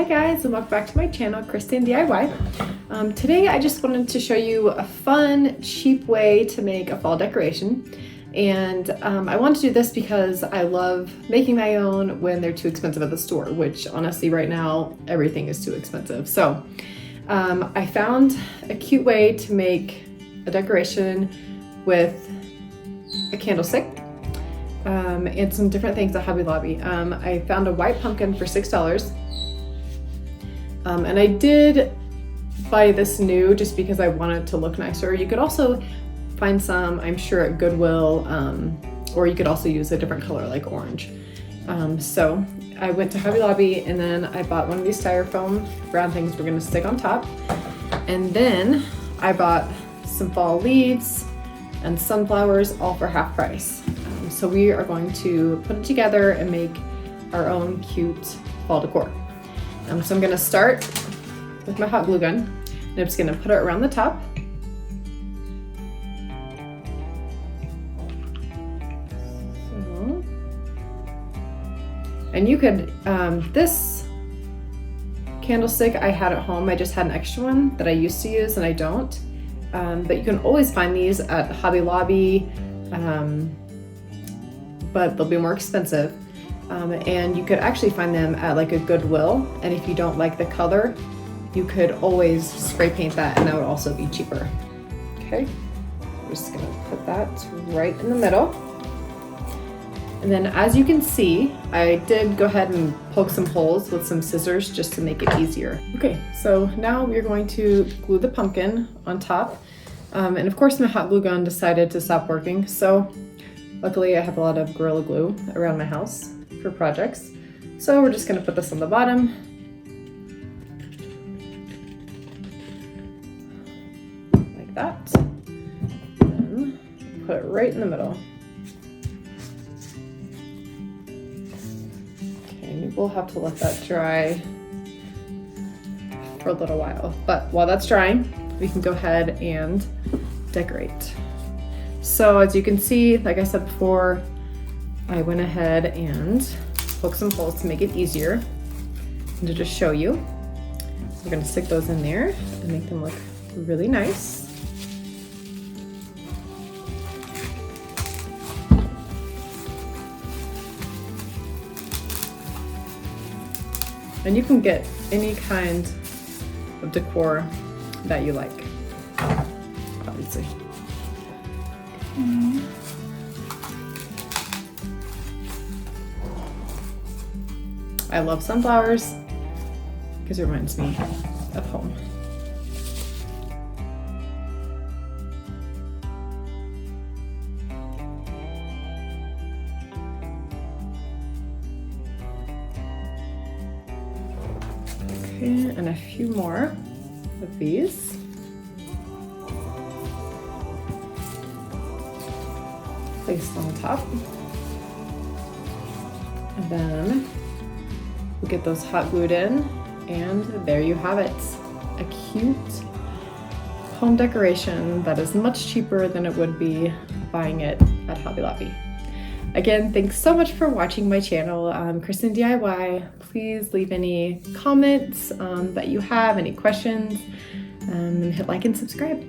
Hi guys, and welcome back to my channel, Kristen DIY. Today I just wanted to show you a fun, cheap way to make a fall decoration. And I want to do this because I love making my own when they're too expensive at the store, which honestly right now, everything is too expensive. So I found a cute way to make a decoration with a candlestick and some different things at Hobby Lobby. I found a white pumpkin for $6. And I did buy this new just because I wanted to look nicer. You could also find some, I'm sure, at Goodwill, or you could also use a different color like orange. So I went to Hobby Lobby and then I bought one of these styrofoam brown things we're gonna stick on top. And then I bought some fall leaves and sunflowers, all for half price. So we are going to put it together and make our own cute fall decor. So I'm gonna start with my hot glue gun, and I'm just gonna put it around the top. So, and you could, this candlestick I had at home, I just had an extra one that I used to use and I don't. But you can always find these at Hobby Lobby, but they'll be more expensive. And you could actually find them at like a Goodwill, and if you don't like the color, you could always spray paint that and that would also be cheaper. Okay, I'm just gonna put that right in the middle. And then as you can see, I did go ahead and poke some holes with some scissors just to make it easier. Okay, so now we're going to glue the pumpkin on top. And of course my hot glue gun decided to stop working, so luckily I have a lot of Gorilla Glue around my house for projects. So we're just gonna put this on the bottom. Like that. And put it right in the middle. Okay, we'll have to let that dry for a little while. But while that's drying, we can go ahead and decorate. So as you can see, like I said before, I went ahead and poked some holes to make it easier. And to just show you, we're gonna stick those in there and make them look really nice. And you can get any kind of decor that you like, obviously. I love sunflowers because it reminds me of home. Okay, and a few more of these. Placed on top. And then we get those hot glued in, and there you have it. A cute home decoration that is much cheaper than it would be buying it at Hobby Lobby. Again, thanks so much for watching my channel, Kristen DIY. Please leave any comments that you have, any questions, and hit like and subscribe.